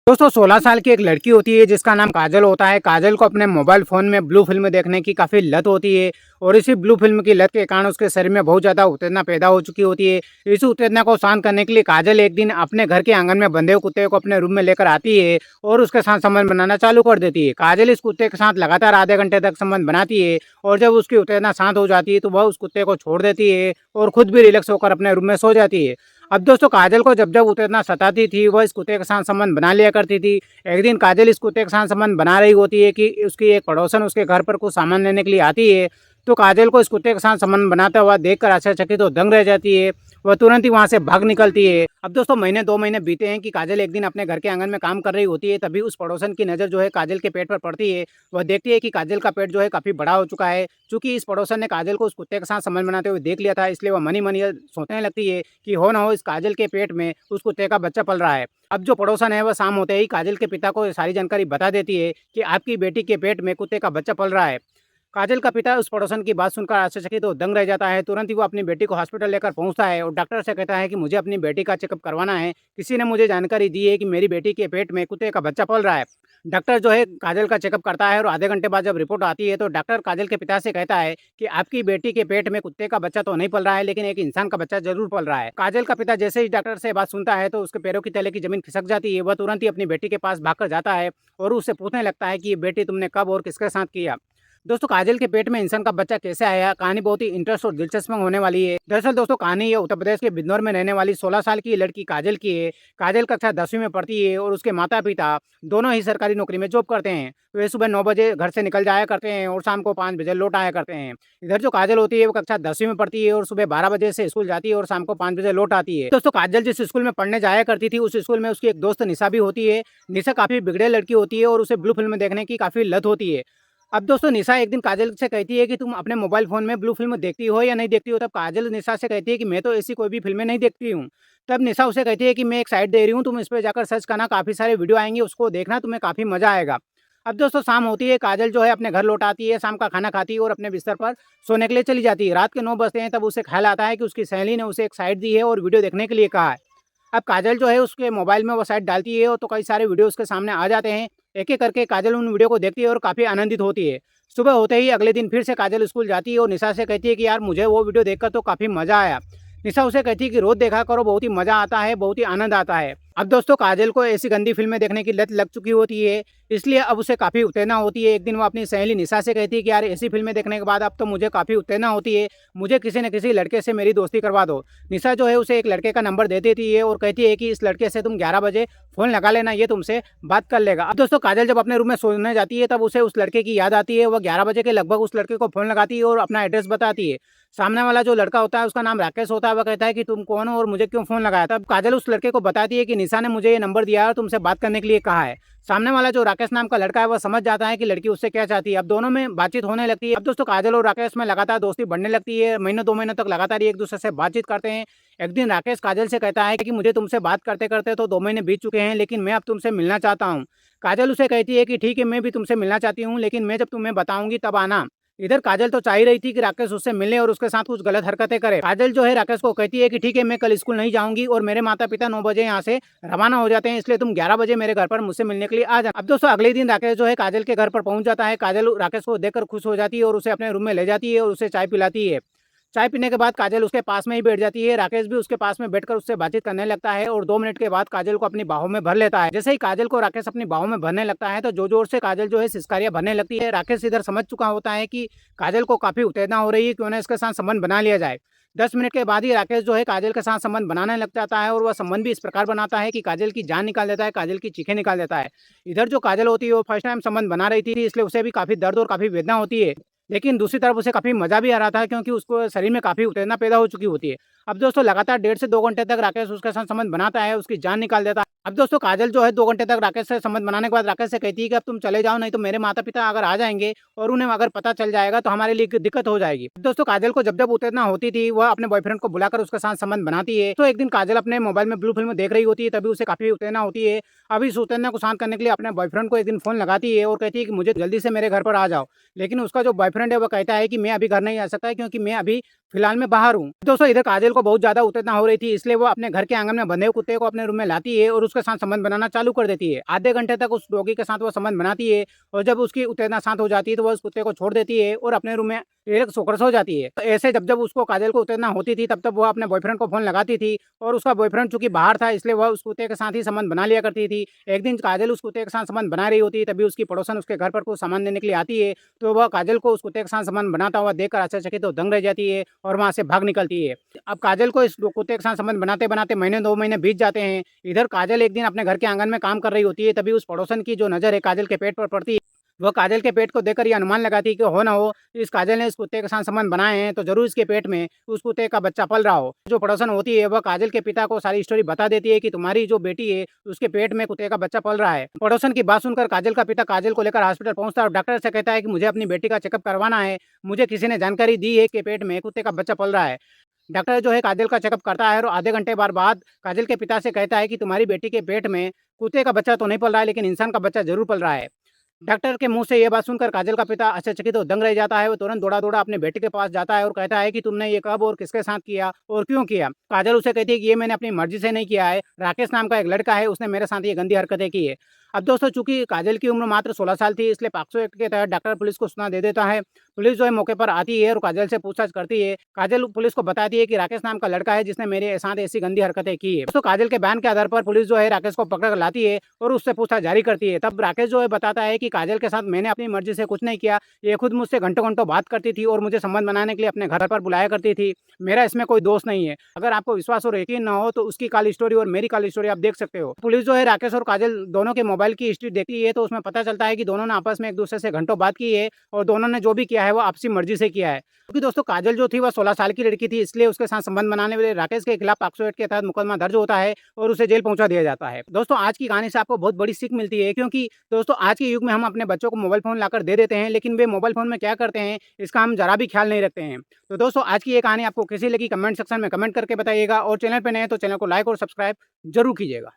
दोस्तों 16 साल की एक लड़की होती है जिसका नाम काजल होता है। काजल को अपने मोबाइल फ़ोन में ब्लू फ़िल्म देखने की काफ़ी लत होती है और इसी ब्लू फ़िल्म की लत के कारण उसके शरीर में बहुत ज़्यादा उत्तेजना पैदा हो चुकी होती है। इस उत्तेजना को शांत करने के लिए काजल एक दिन अपने घर के आंगन में बंधे हुए कुत्ते को अपने रूम में लेकर आती है और उसके साथ संबंध बनाना चालू कर देती है। काजल इस कुत्ते के साथ लगातार आधे घंटे तक संबंध बनाती है और जब उसकी उत्तेजना शांत हो जाती है तो वह उस कुत्ते को छोड़ देती है और खुद भी रिलैक्स होकर अपने रूम में सो जाती है। अब दोस्तों काजल को जब जब उत्तेजना सताती थी वह इस कुत्ते के साथ संबंध बना लिया करती थी। एक दिन काजल इस कुत्ते के साथ संबंध बना रही होती है कि उसकी एक पड़ोसन उसके घर पर कुछ सामान लेने के लिए आती है। तो काजल को इस कुत्ते के साथ संबंध बनाता हुआ देखकर आश्चर्यचकित तो दंग रह जाती है। वह तुरंत ही वहां से भाग निकलती है। अब दोस्तों महीने 2 महीने बीते हैं कि काजल एक दिन अपने घर के आंगन में काम कर रही होती है। तभी उस पड़ोसन की नज़र जो है काजल के पेट पर पड़ती है। वह देखती है कि काजल का पेट जो है काफ़ी बड़ा हो चुका है। चूंकि इस पड़ोसन ने काजल को उस कुत्ते के साथ संबंध बनाते हुए देख लिया था, इसलिए वह मनी मनी सोचने लगती है कि हो ना हो इस काजल के पेट में उस कुत्ते का बच्चा पल रहा है। अब जो पड़ोसन है वह शाम होते ही काजल के पिता को ये सारी जानकारी बता देती है कि आपकी बेटी के पेट में कुत्ते का बच्चा पल रहा है। काजल का पिता उस पड़ोसन की बात सुनकर आश्चर्यचकित तो दंग रह जाता है। तुरंत ही वो अपनी बेटी को हॉस्पिटल लेकर पहुंचता है और डॉक्टर से कहता है कि मुझे अपनी बेटी का चेकअप करवाना है। किसी ने मुझे जानकारी दी है कि मेरी बेटी के पेट में कुत्ते का बच्चा पल रहा है। डॉक्टर जो है काजल का चेकअप करता है और आधे घंटे बाद जब रिपोर्ट आती है तो डॉक्टर काजल के पिता से कहता है कि आपकी बेटी के पेट में कुत्ते का बच्चा तो नहीं पल रहा है, लेकिन एक इंसान का बच्चा जरूर पल रहा है। काजल का पिता जैसे ही डॉक्टर से बात सुनता है तो उसके पैरों की तले की जमीन खिसक जाती है। वह तुरंत ही अपनी बेटी के पास भागकर जाता है और उससे पूछने लगता है कि ये बेटी तुमने कब और किसके साथ किया। दोस्तों काजल के पेट में इंसान का बच्चा कैसे आया, कहानी बहुत ही इंटरेस्ट और दिलचस्प होने वाली है। दरअसल दोस्तों कहानी ये उत्तर प्रदेश के बिजनौर में रहने वाली 16 साल की लड़की काजल की है। काजल कक्षा 10वीं में पढ़ती है और उसके माता पिता दोनों ही सरकारी नौकरी में जॉब करते हैं। वे सुबह 9 बजे घर से निकल जाया करते हैं और शाम को 5 बजे लौट आया करते हैं। इधर जो काजल होती है वो कक्षा 10वीं में पढ़ती है और सुबह 12 बजे से स्कूल जाती है और शाम को 5 बजे लौट आती है। दोस्तों काजल जिस स्कूल में पढ़ने जाया करती थी उस स्कूल में उसकी एक दोस्त निशा भी होती है। निशा काफी बिगड़े लड़की होती है और उसे ब्लू फिल्म देखने की काफी लत होती है। अब दोस्तों निशा एक दिन काजल से कहती है कि तुम अपने मोबाइल फ़ोन में ब्लू फ़िल्म देखती हो या नहीं देखती हो? तब काजल निशा से कहती है कि मैं तो ऐसी कोई भी फ़िल्में नहीं देखती हूँ। तब निशा उसे कहती है कि मैं एक साइट दे रही हूँ, तुम इस पे जाकर सर्च करना, काफ़ी सारे वीडियो आएँगे, उसको देखना, तुम्हें काफ़ी मज़ा आएगा। अब दोस्तों शाम होती है, काजल जो है अपने घर लौट आती है, शाम का खाना खाती है और अपने बिस्तर पर सोने के लिए चली जाती है। रात के 9 बजते हैं तब उसे ख़्याल आता है कि उसकी सहेली ने उसे एक साइट दी है और वीडियो देखने के लिए कहा है। अब काजल जो है उसके मोबाइल में वो साइट डालती है और तो कई सारे वीडियो उसके सामने आ जाते हैं। एक-एक करके काजल उन वीडियो को देखती है और काफ़ी आनंदित होती है। सुबह होते ही अगले दिन फिर से काजल स्कूल जाती है और निशा से कहती है कि यार मुझे वो वीडियो देखकर तो काफ़ी मज़ा आया। निशा उसे कहती है कि रोज़ देखा करो, बहुत ही मज़ा आता है, बहुत ही आनंद आता है। अब दोस्तों काजल को ऐसी गंदी फ़िल्में देखने की लत लग चुकी होती है, इसलिए अब उसे काफ़ी उत्तेजना होती है। एक दिन वो अपनी सहेली निशा से कहती है कि यार ऐसी फ़िल्में देखने के बाद अब तो मुझे काफ़ी उत्तेजना होती है, मुझे किसी न किसी लड़के से मेरी दोस्ती करवा दो। निशा जो है उसे एक लड़के का नंबर दे देती है और कहती है कि इस लड़के से तुम 11 बजे फ़ोन लगा लेना, ये तुमसे बात कर लेगा। अब दोस्तों काजल जब अपने रूम में सोने जाती है तब उसे उस लड़के की याद आती है। वह 11 बजे के लगभग उस लड़के को फ़ोन लगाती है और अपना एड्रेस बताती है। सामने वाला जो लड़का होता है उसका नाम राकेश होता है। वह कहता है कि तुम कौन हो और मुझे क्यों फ़ोन लगाया? तब काजल उस लड़के को बताती है कि निशा ने मुझे ये नंबर दिया है और तुमसे बात करने के लिए कहा है। सामने वाला जो राकेश नाम का लड़का है वह समझ जाता है कि लड़की उससे क्या चाहती है। अब दोनों में बातचीत होने लगती है। अब दोस्तों काजल और राकेश में लगातार दोस्ती बढ़ने लगती है। महीनों 2 महीनों तक लगातार एक दूसरे से बातचीत करते हैं। एक दिन राकेश काजल से कहता है कि मुझे तुमसे बात करते करते तो 2 महीने बीत चुके हैं, लेकिन मैं अब तुमसे मिलना चाहता हूँ। काजल उसे कहती है कि ठीक है, मैं भी तुमसे मिलना चाहती हूँ, लेकिन मैं जब तुम्हें बताऊंगी तब आना। इधर काजल तो चाह ही रही थी कि राकेश उससे मिले और उसके साथ कुछ गलत हरकतें करे। काजल जो है राकेश को कहती है कि ठीक है, मैं कल स्कूल नहीं जाऊंगी और मेरे माता पिता 9 बजे यहाँ से रवाना हो जाते हैं, इसलिए तुम 11 बजे मेरे घर पर मुझसे मिलने के लिए आ जाना। अब दोस्तों अगले दिन राकेश जो है काजल के घर पर पहुंच जाता है। काजल राकेश को देखकर खुश हो जाती है और उसे अपने रूम में ले जाती है और उसे चाय पिलाती है। चाय पीने के बाद काजल उसके पास में ही बैठ जाती है। राकेश भी उसके पास में बैठकर उससे बातचीत करने लगता है और 2 मिनट के बाद काजल को अपनी बाहों में भर लेता है। जैसे ही काजल को राकेश अपनी बाहों में भरने लगता है तो जोर जोर से काजल जो है सिसकारियां भरने लगती है। राकेश इधर समझ चुका होता है कि काजल को काफी उत्तेजना हो रही है, क्यों ना इसके साथ संबंध बना लिया जाए। 10 मिनट के बाद ही राकेश जो है काजल के साथ संबंध बनाने लग जाता है और वह संबंध भी इस प्रकार बनाता है कि काजल की जान निकाल देता है, काजल की चीखें निकाल देता है। इधर जो काजल होती है वो फर्स्ट टाइम संबंध बना रही थी, इसलिए उसे भी काफी दर्द और काफी वेदना होती है। लेकिन दूसरी तरफ उसे काफ़ी मज़ा भी आ रहा था, क्योंकि उसको शरीर में काफ़ी उत्तेजना पैदा हो चुकी होती है। अब दोस्तों लगातार 1.5 से 2 घंटे तक राकेश उसके साथ संबंध बनाता है, उसकी जान निकाल देता है। अब दोस्तों काजल जो है 2 घंटे तक राकेश से संबंध बनाने के बाद राकेश से कहती है कि अब तुम चले जाओ, नहीं तो मेरे माता-पिता अगर आ जाएँगे और उन्हें अगर पता चल जाएगा तो हमारे लिए दिक्कत हो जाएगी। अब दोस्तों काजल को जब-जब उत्तेजना होती थी वह अपने बॉयफ्रेंड को बुलाकर उसके साथ संबंध बनाती है। तो एक दिन काजल अपने मोबाइल में ब्लू फ़िल्म देख रही होती है, तभी उसे काफ़ी उत्तेजना होती है। अब इस उत्तेजना को शांत करने के लिए अपने बॉयफ्रेंड को एक दिन फ़ोन लगाती है और कहती है कि मुझे जल्दी से मेरे घर पर आ जाओ। लेकिन उसका जो बॉयफ्रेंड है वो कहता है कि मैं अभी घर नहीं आ सकता, क्योंकि मैं अभी फिलहाल मैं बाहर हूँ। दोस्तों इधर काजल को बहुत ज़्यादा उत्तेजना हो रही थी, इसलिए वो अपने घर के आँगन में बंधे हुए कुत्ते को अपने रूम में लाती है और उसके साथ संबंध बनाना चालू कर देती है। आधे घंटे तक उस डॉगी के साथ वो संबंध बनाती है और जब उसकी उत्तेजना शांत हो जाती है तो वो उस कुत्ते को छोड़ देती है और अपने रूम में एक सोकर सो जाती है। तो ऐसे जब उसको काजल को उत्तेजना होती थी तब वो अपने बॉयफ्रेंड को फ़ोन लगाती थी और उसका बॉयफ्रेंड चूँकि बाहर था इसलिए वह उस कुत्ते के साथ ही संबंध बना लिया करती थी। एक दिन काजल उस कुत्ते के साथ संबंध बना रही होती है, तभी उसकी पड़ोसन उसके घर पर कुछ सामान देने के लिए आती है, तो वह काजल को उस कुत्ते के साथ संबंध बनाता हुआ देखकर आश्चर्यचकित तो दंग रह जाती है और वहाँ से भाग निकलती है। अब काजल को इस कुत्ते के साथ संबंध बनाते-बनाते महीने 2 महीने बीत जाते हैं। इधर काजल एक दिन अपने घर के आँगन में काम कर रही होती है, तभी उस पड़ोसन की जो नज़र है काजल के पेट पर पड़ती है। वह काजल के पेट को देखकर ये अनुमान लगाती है कि हो ना हो इस काजल ने इस कुत्ते के साथ संबंध बनाए हैं, तो ज़रूर इसके पेट में उस कुत्ते का बच्चा पल रहा हो। जो पड़ोसन होती है वह काजल के पिता को सारी स्टोरी बता देती है कि तुम्हारी जो बेटी है उसके पेट में कुत्ते का बच्चा पल रहा है। पड़ोसन की बात सुनकर काजल का पिता काजल को लेकर हॉस्पिटल पहुंचता है और डॉक्टर से कहता है कि मुझे अपनी बेटी का चेकअप करवाना है। मुझे किसी ने जानकारी दी है कि पेट में कुत्ते का बच्चा पल रहा है। डॉक्टर जो है काजल का चेकअप करता है और आधे घंटे बाद काजल के पिता से कहता है कि तुम्हारी बेटी के पेट में कुत्ते का बच्चा तो नहीं पल रहा है लेकिन इंसान का बच्चा ज़रूर पल रहा है। डॉक्टर के मुंह से ये बात सुनकर काजल का पिता आश्चर्यचकित तो दंग रह जाता है। वो तुरंत दौड़ा-दौड़ा अपने बेटे के पास जाता है और कहता है कि तुमने ये कब और किसके साथ किया और क्यों किया? काजल उसे कहती है कि ये मैंने अपनी मर्ज़ी से नहीं किया है। राकेश नाम का एक लड़का है, उसने मेरे साथ ये गंदी हरकतें की है। अब दोस्तों चूँकि काजल की उम्र मात्र 16 साल थी, इसलिए पॉक्सो एक्ट के तहत डॉक्टर पुलिस को सूचना दे देता है। पुलिस जो है मौके पर आती है और काजल से पूछताछ करती है। काजल पुलिस को बताती है कि राकेश नाम का लड़का है जिसने मेरे साथ ऐसी गंदी हरकतें की है। दोस्तों काजल के बयान के आधार पर पुलिस जो है राकेश को पकड़ कर लाती है और उससे पूछताछ जारी करती है। तब राकेश जो है बताता है कि काजल के साथ मैंने अपनी मर्ज़ी से कुछ नहीं किया। ये खुद मुझसे घंटों-घंटों बात करती थी और मुझे संबंध बनाने के लिए अपने घर पर बुलाया करती थी। मेरा इसमें कोई दोष नहीं है। अगर आपको विश्वास और यकीन ना हो तो उसकी कॉल स्टोरी और मेरी कॉल स्टोरी आप देख सकते हो। पुलिस जो है राकेश और काजल दोनों के मोबाइल की हिस्ट्री देखती है तो उसमें पता चलता है कि दोनों ने आपस में एक-दूसरे से घंटों बात की है और दोनों ने जो भी किया है वो आपसी मर्ज़ी से किया है। क्योंकि दोस्तों काजल जो थी वह 16 साल की लड़की थी, इसलिए उसके साथ संबंध बनाने वाले राकेश के खिलाफ पॉक्सो एक्ट के तहत मुकदमा दर्ज होता है और उसे जेल पहुँचा दिया जाता है। दोस्तों आज की कहानी से आपको बहुत बड़ी सीख मिलती है, क्योंकि दोस्तों आज के युग में हम अपने बच्चों को मोबाइल फ़ोन लाकर दे देते हैं, लेकिन वे मोबाइल फ़ोन में क्या करते हैं इसका हम ज़रा भी ख्याल नहीं रखते हैं। तो दोस्तों आज की ये कहानी आपको कैसी लगी कमेंट सेक्शन में कमेंट करके बताइएगा और चैनल पे नए हैं तो चैनल को लाइक और सब्सक्राइब ज़रूर कीजिएगा।